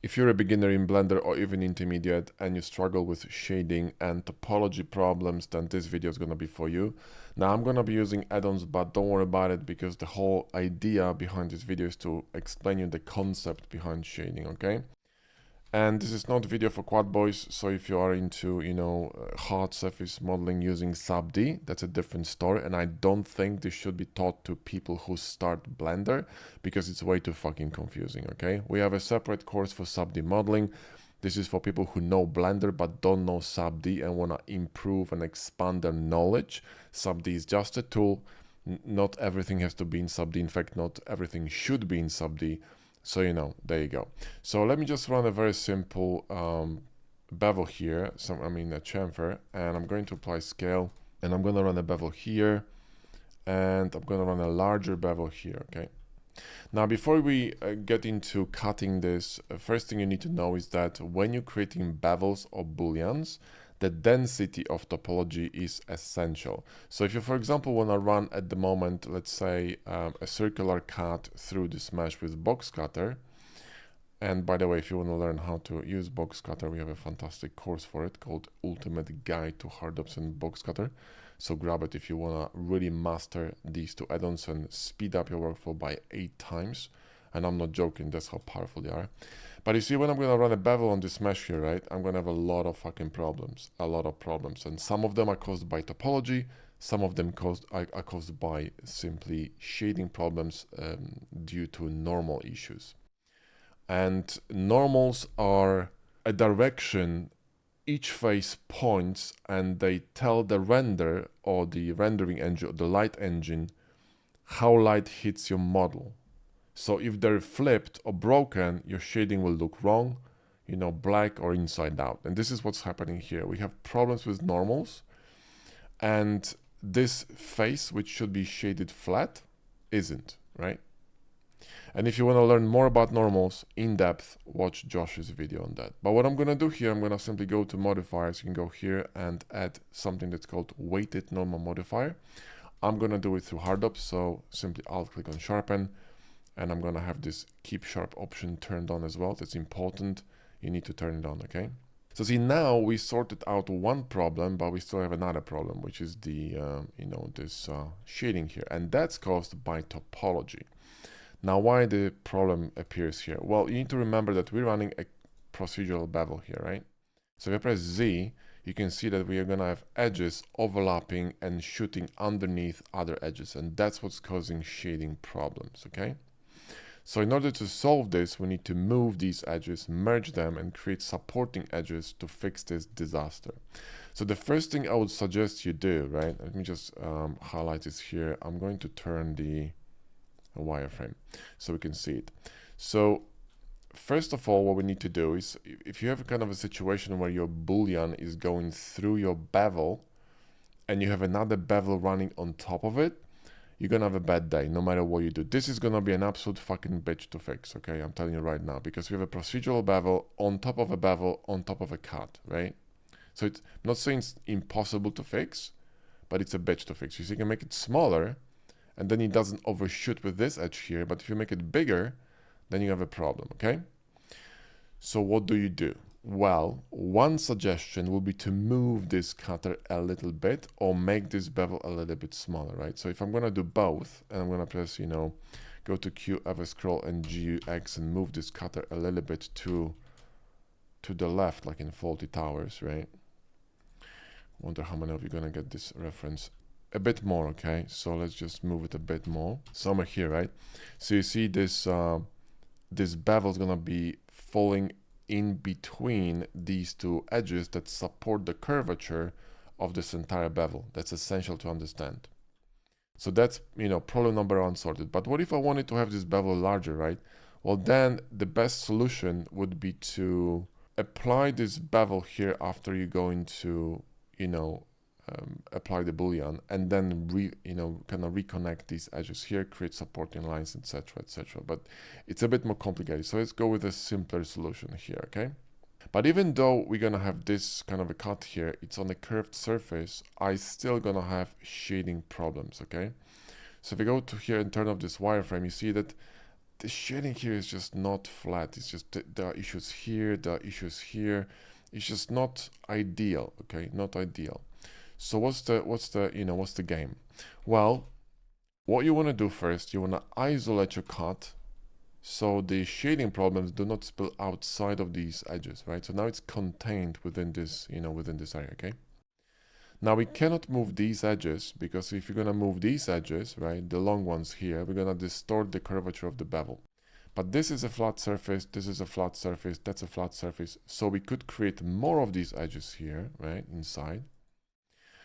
If you're a beginner in Blender or even intermediate and you struggle with shading and topology problems, then this video is going to be for you. Now I'm going to be using add-ons, but don't worry about it because the whole idea behind this video is to explain you the concept behind shading, okay? And this is not a video for quad boys, so if you are into, hard surface modeling using sub-D, that's a different story, and I don't think this should be taught to people who start Blender, because it's way too fucking confusing, okay? We have a separate course for sub-D modeling. This is for people who know Blender but don't know sub-D and want to improve and expand their knowledge. Sub-D is just a tool. Not everything has to be in sub-D. In fact, not everything should be in sub-D. So, there you go. So let me just run a very simple bevel here, a chamfer, and I'm going to apply scale, and I'm going to run a bevel here, and I'm going to run a larger bevel here, okay? Now, before we get into cutting this, first thing you need to know is that when you're creating bevels or booleans, the density of topology is essential. So if you, for example, want to run at the moment, let's say a circular cut through this mesh with box cutter, and by the way, if you want to learn how to use box cutter, we have a fantastic course for it called Ultimate Guide to Hard Option Box Cutter. So grab it if you want to really master these two add-ons and speed up your workflow by 8 times. And I'm not joking, that's how powerful they are. But you see, when I'm going to run a bevel on this mesh here, right, I'm going to have a lot of fucking problems, and some of them are caused by topology, some of them are caused by simply shading problems due to normal issues. And normals are a direction each face points, and they tell the render or the rendering engine, or the light engine, how light hits your model. So if they're flipped or broken, your shading will look wrong, black or inside out. And this is what's happening here. We have problems with normals, and this face, which should be shaded flat, isn't, right? And if you want to learn more about normals in depth, watch Josh's video on that. But what I'm going to do here, I'm going to simply go to modifiers. You can go here and add something that's called weighted normal modifier. I'm going to do it through HardOps, so simply Alt click on sharpen. And I'm going to have this keep sharp option turned on as well. That's important. You need to turn it on, okay? So see, now we sorted out one problem, but we still have another problem, which is the, this shading here. And that's caused by topology. Now, why the problem appears here? Well, you need to remember that we're running a procedural bevel here, right? So if I press Z, you can see that we are going to have edges overlapping and shooting underneath other edges. And that's what's causing shading problems, okay? So in order to solve this, we need to move these edges, merge them, and create supporting edges to fix this disaster. So the first thing I would suggest you do, right? Let me just highlight this here. I'm going to turn the wireframe so we can see it. So first of all, what we need to do is, if you have kind of a situation where your boolean is going through your bevel and you have another bevel running on top of it, you're gonna have a bad day no matter what you do. This is gonna be an absolute fucking bitch to fix, okay? I'm telling you right now, because we have a procedural bevel on top of a bevel on top of a cut, right? So it's I'm not saying it's impossible to fix, but it's a bitch to fix. You can make it smaller, and then it doesn't overshoot with this edge here, but if you make it bigger, then you have a problem, okay? So what do? Well, one suggestion would be to move this cutter a little bit or make this bevel a little bit smaller, right? So if I'm gonna do both, and I'm gonna press, go to Q, ever scroll, and GUX, and move this cutter a little bit to the left, like in Faulty Towers, right? Wonder how many of you are gonna get this reference. A bit more, okay? So let's just move it a bit more. Somewhere here, right? So you see this, this bevel is gonna be falling in between these two edges that support the curvature of this entire bevel. That's essential to understand. So that's, problem number one sorted. But what if I wanted to have this bevel larger, right? Well, then the best solution would be to apply this bevel here after you go into, apply the boolean, and then kind of reconnect these edges here, create supporting lines, etc., etc. But it's a bit more complicated, so let's go with a simpler solution here, okay? But even though we're gonna have this kind of a cut here, it's on a curved surface, I still gonna have shading problems, okay? So if we go to here and turn off this wireframe, you see that the shading here is just not flat. It's just there are issues here, there are issues here. It's just not ideal, okay? Not ideal. So what's the game? Well, what you want to do first, you want to isolate your cut so the shading problems do not spill outside of these edges, right? So now it's contained within this, within this area, okay? Now we cannot move these edges because if you're gonna move these edges, right, the long ones here, we're gonna distort the curvature of the bevel. But this is a flat surface, this is a flat surface, that's a flat surface. So we could create more of these edges here, right, inside.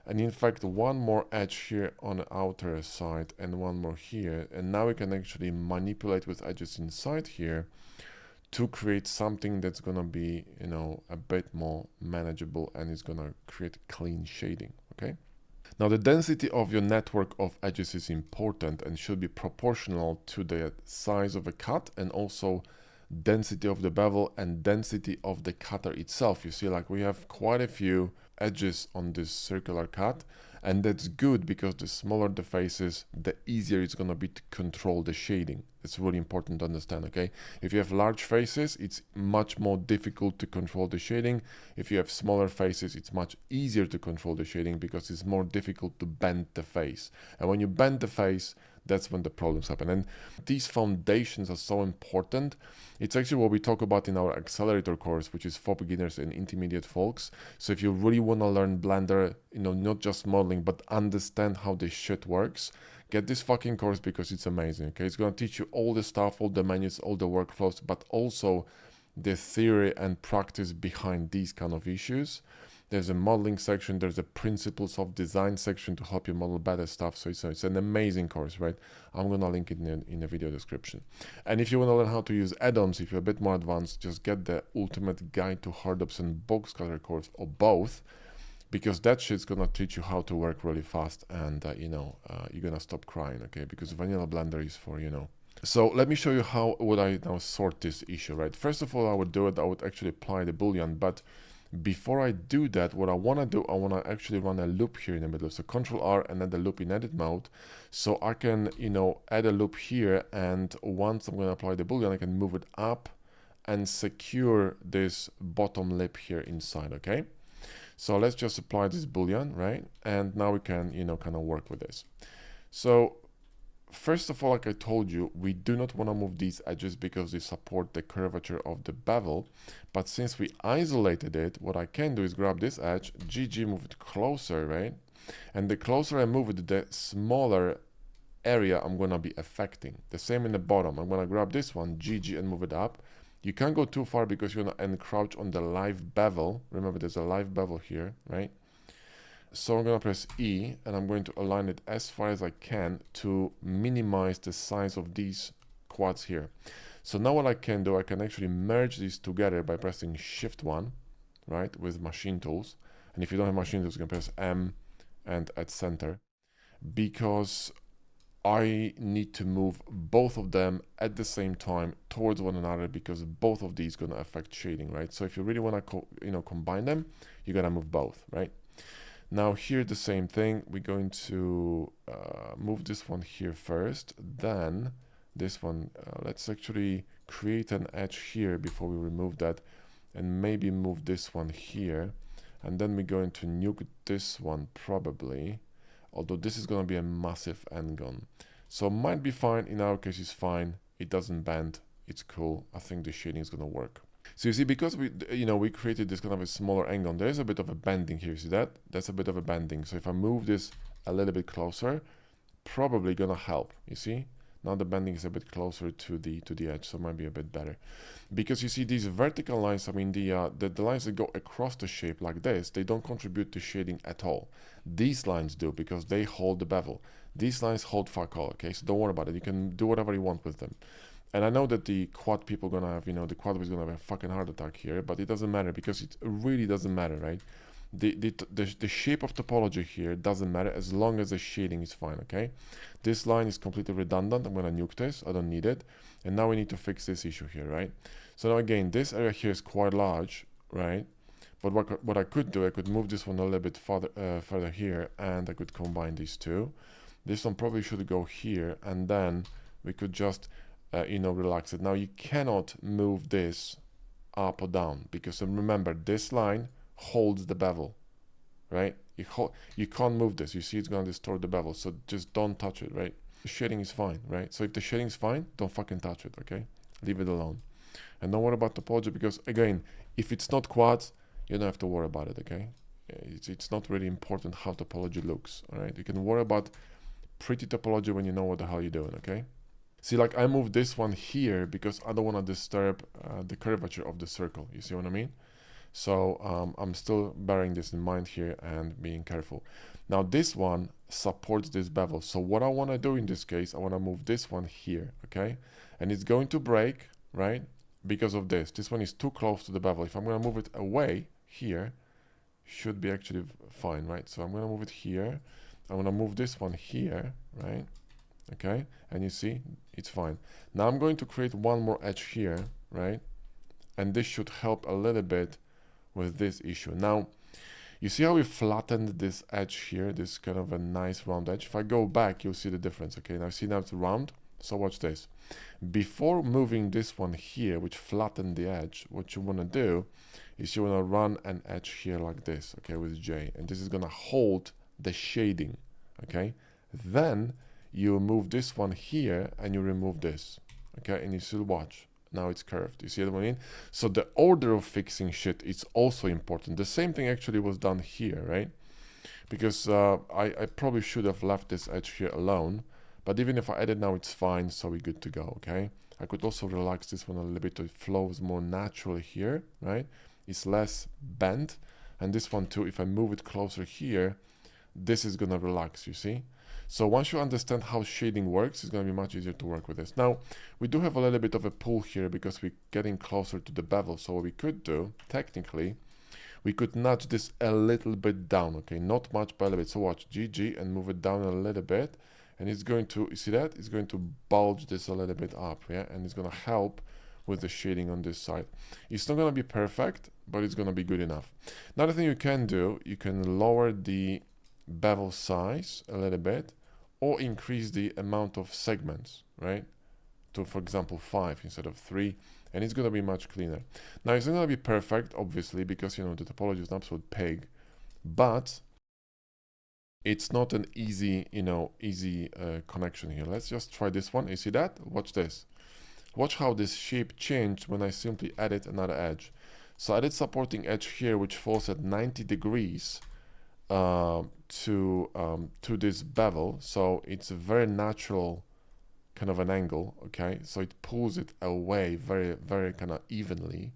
And in fact, one more edge here on the outer side and one more here. And now we can actually manipulate with edges inside here to create something that's gonna be, a bit more manageable and it's gonna create clean shading, okay? Now the density of your network of edges is important and should be proportional to the size of a cut and also density of the bevel and density of the cutter itself. You see, like we have quite a few edges on this circular cut, and that's good because the smaller the faces, the easier it's going to be to control the shading. It's really important to understand, okay? If you have large faces, it's much more difficult to control the shading. If you have smaller faces, it's much easier to control the shading because it's more difficult to bend the face. And when you bend the face, that's when the problems happen. And these foundations are so important. It's actually what we talk about in our accelerator course, which is for beginners and intermediate folks. So if you really want to learn Blender, not just modeling, but understand how this shit works, get this fucking course because it's amazing, okay? It's going to teach you all the stuff, all the menus, all the workflows, but also the theory and practice behind these kind of issues. There's a modeling section, there's a principles of design section to help you model better stuff. So it's an amazing course, right? I'm gonna link it in the video description. And if you wanna learn how to use add-ons, if you're a bit more advanced, just get the ultimate guide to hardtops and box cutter course, or both, because that shit's gonna teach you how to work really fast and you're gonna stop crying, okay? Because vanilla Blender is for, So let me show you how would I now sort this issue, right? First of all, I would actually apply the boolean, but before I do that, what I want to do, I want to actually run a loop here in the middle. So Control R and then the loop in edit mode. So I can, add a loop here. And once I'm going to apply the boolean, I can move it up and secure this bottom lip here inside. Okay. So let's just apply this boolean, right? And now we can, kind of work with this. So first of all, like I told you, we do not want to move these edges because they support the curvature of the bevel. But since we isolated it, what I can do is grab this edge, GG, move it closer, right? And the closer I move it, the smaller area I'm going to be affecting. The same in the bottom. I'm going to grab this one, GG, and move it up. You can't go too far because you're going to encroach on the live bevel. Remember, there's a live bevel here, right? So I'm going to press E and I'm going to align it as far as I can to minimize the size of these quads here. So now what I can do, I can actually merge these together by pressing Shift 1, right, with machine tools. And if you don't have machine tools, you can press M and at center, because I need to move both of them at the same time towards one another, because both of these going to affect shading, right? So if you really want to combine them, you got to move both, right? Now here the same thing, we're going to move this one here first, then this one, let's actually create an edge here before we remove that, and maybe move this one here, and then we're going to nuke this one probably, although this is going to be a massive n-gon. So might be fine, in our case it's fine, it doesn't bend, it's cool, I think the shading is going to work. So you see, because we created this kind of a smaller angle, there is a bit of a bending here. You see that? That's a bit of a bending. So if I move this a little bit closer, probably gonna help. You see? Now the bending is a bit closer to the edge, so it might be a bit better. Because you see these vertical lines, I mean the lines that go across the shape like this, they don't contribute to shading at all. These lines do, because they hold the bevel. These lines hold fuck all, okay? So don't worry about it. You can do whatever you want with them. And I know that the quad people gonna have, the quad is gonna have a fucking heart attack here, but it doesn't matter, because it really doesn't matter, right? The shape of topology here doesn't matter as long as the shading is fine, okay? This line is completely redundant. I'm gonna nuke this. I don't need it. And now we need to fix this issue here, right? So now again, this area here is quite large, right? But what I could do, I could move this one a little bit further here, and I could combine these two. This one probably should go here, and then we could just relax it. Now you cannot move this up or down, because remember, this line holds the bevel, right? You can't move this. You see it's gonna distort the bevel, so just don't touch it, right? The shading is fine, right? So if the shading is fine, don't fucking touch it, okay? Leave it alone. And don't worry about topology, because again, if it's not quads, you don't have to worry about it, okay? It's not really important how topology looks, all right? You can worry about pretty topology when you know what the hell you're doing, okay? See, like I moved this one here because I don't want to disturb the curvature of the circle. You see what I mean? So I'm still bearing this in mind here and being careful. Now this one supports this bevel. So what I want to do in this case, I want to move this one here, okay? And it's going to break, right? Because of this. This one is too close to the bevel. If I'm going to move it away here, should be actually fine, right? So I'm going to move it here. I'm going to move this one here, right? Okay, and you see it's fine. Now I'm going to create one more edge here, right? And this should help a little bit with this issue. Now you see how we flattened this edge here, this kind of a nice round edge. If I go back, you'll see the difference. Okay, now see, now it's round. So watch this. Before moving this one here, which flattened the edge, what you want to do is you want to run an edge here like this, okay, with J, and this is going to hold the shading. Okay, then you move this one here and you remove this, okay, and you still watch. Now it's curved. You see what I mean? So the order of fixing shit is also important. The same thing actually was done here, right? Because I probably should have left this edge here alone, but even if I edit now, it's fine, so we're good to go, okay? I could also relax this one a little bit so it flows more naturally here, right? It's less bent, and this one too, if I move it closer here, this is gonna relax, you see? So once you understand how shading works, it's going to be much easier to work with this. Now, we do have a little bit of a pull here because we're getting closer to the bevel. So what we could do, technically, we could nudge this a little bit down, okay? Not much, but a little bit. So watch, GG, and move it down a little bit. And it's going to, you see that? It's going to bulge this a little bit up, yeah? And it's going to help with the shading on this side. It's not going to be perfect, but it's going to be good enough. Another thing you can do, you can lower the bevel size a little bit, or increase the amount of segments, right, to, for example, 5 instead of 3, and it's going to be much cleaner. Now it's not going to be perfect, obviously, because the topology is an absolute pig, but it's not an easy connection here. Let's just try this one. You see that? Watch this. Watch how this shape changed when I simply added another edge. So I did supporting edge here, which falls at 90 degrees to this bevel, so it's a very natural kind of an angle, okay? So it pulls it away very, very kind of evenly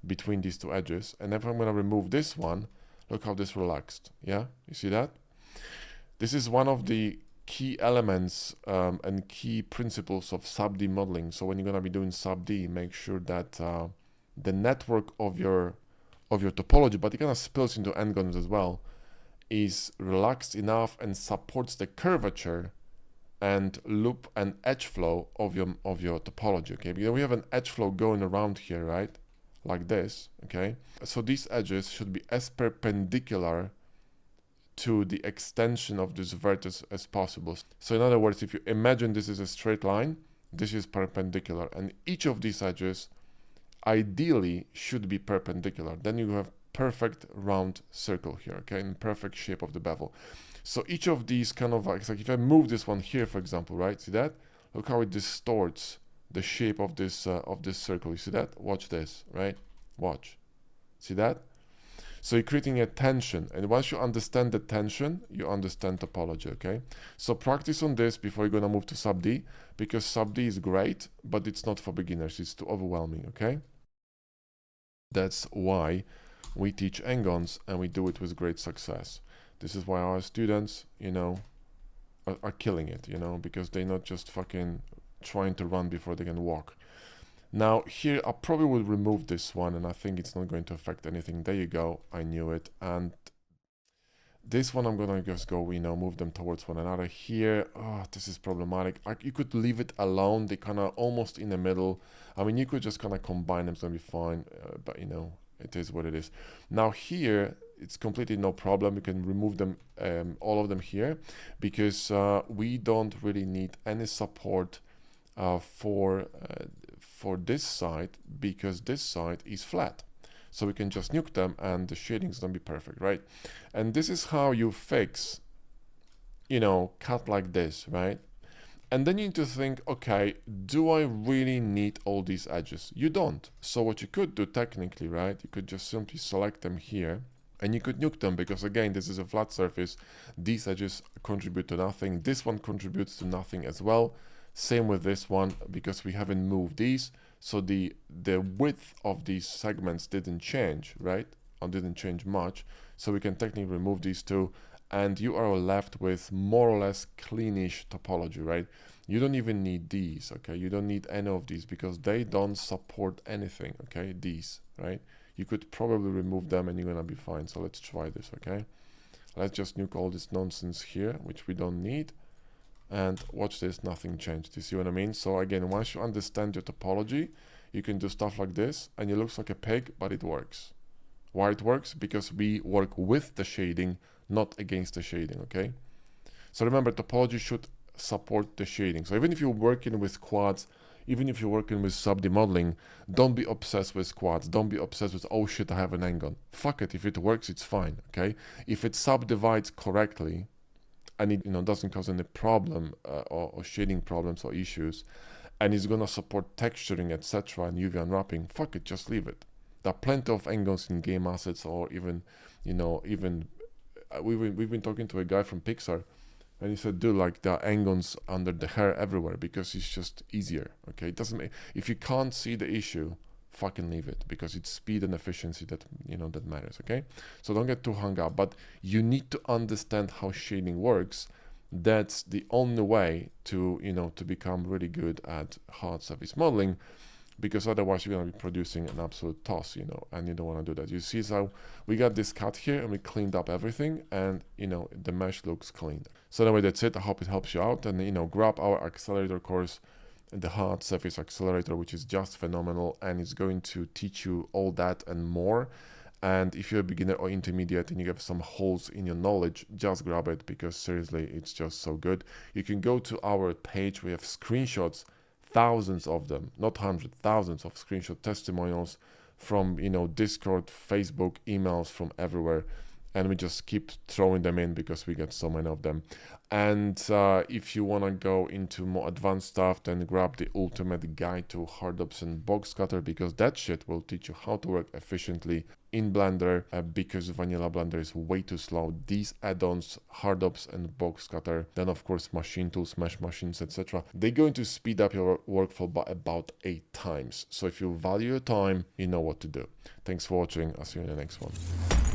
between these two edges. And if I'm going to remove this one, look how this relaxed. Yeah, you see that? This is one of the key elements and key principles of sub-D modeling. So when you're going to be doing sub-D, make sure that the network of your topology, but it kind of spills into n-gons as well, is relaxed enough and supports the curvature and loop and edge flow of your topology, okay? Because we have an edge flow going around here, right? Like this, okay? So these edges should be as perpendicular to the extension of this vertex as possible. So in other words, if you imagine this is a straight line, this is perpendicular, and each of these edges ideally should be perpendicular. Then you have perfect round circle here, okay, in perfect shape of the bevel. So each of these kind of like if I move this one here, for example, right? See that? Look how it distorts the shape of this circle. You see that? Watch this, right? Watch. See that? So you're creating a tension, and once you understand the tension, you understand topology, okay? So practice on this before you're gonna move to sub-D, because sub-D is great, but it's not for beginners. It's too overwhelming, okay? That's why we teach n-gons, and we do it with great success. This is why our students, are killing it, because they're not just fucking trying to run before they can walk. Now here, I probably will remove this one, and I think it's not going to affect anything. There you go, I knew it. And this one, I'm gonna just go, move them towards one another. Here, oh, this is problematic. You could leave it alone. They kind of almost in the middle. I mean, you could just kind of combine them, it's gonna be fine, but it is what it is. Now here, it's completely no problem. You can remove them, all of them here, because we don't really need any support for this side, because this side is flat. So we can just nuke them and the shading is gonna be perfect, right? And this is how you fix, cut like this, right? And then you need to think, okay, do I really need all these edges? You don't. So what you could do technically, right? You could just simply select them here and you could nuke them, because again, this is a flat surface. These edges contribute to nothing. This one contributes to nothing as well. Same with this one, because we haven't moved these. So the width of these segments didn't change, right? Or didn't change much. So we can technically remove these two, and you are left with more or less cleanish topology, right? You don't even need these, okay? You don't need any of these because they don't support anything, okay? These, right? You could probably remove them and you're gonna be fine. So let's try this, okay? Let's just nuke all this nonsense here, which we don't need. And watch this, nothing changed. You see what I mean? So again, once you understand your topology, you can do stuff like this and it looks like a pig, but it works. Why it works? Because we work with the shading, not against the shading, okay? So remember, topology should support the shading. So even if you're working with quads, even if you're working with sub-D modeling, don't be obsessed with quads. Don't be obsessed with, oh shit, I have an angle. Fuck it, if it works, it's fine, okay? If it subdivides correctly, and it doesn't cause any problem or shading problems or issues, and it's gonna support texturing, etc., and UV unwrapping, fuck it, just leave it. There are plenty of angles in game assets, or even, we've been talking to a guy from Pixar, and he said, dude, like there are angles under the hair everywhere because it's just easier, okay? It doesn't make, if you can't see the issue, fucking leave it, because it's speed and efficiency that, that matters, okay? So don't get too hung up, but you need to understand how shading works. That's the only way to, to become really good at hard surface modeling, because otherwise you're going to be producing an absolute toss, and you don't want to do that. You see, so we got this cut here and we cleaned up everything, and the mesh looks clean. So anyway, that's it. I hope it helps you out, and grab our accelerator course, the hard surface accelerator, which is just phenomenal, and it's going to teach you all that and more. And if you're a beginner or intermediate and you have some holes in your knowledge, just grab it, because seriously, it's just so good. You can go to our page. We have screenshots, thousands of them, not hundreds, thousands of screenshot testimonials from Discord, Facebook, emails from everywhere, and we just keep throwing them in because we get so many of them. And if you want to go into more advanced stuff, then grab the ultimate guide to hardops and box cutter, because that shit will teach you how to work efficiently in Blender, because vanilla Blender is way too slow. These add-ons, hardops and box cutter, then of course machine tools, mesh machines, etc., they're going to speed up your workflow by about 8 times. So if you value your time, you know what to do. Thanks for watching. I'll see you in the next one.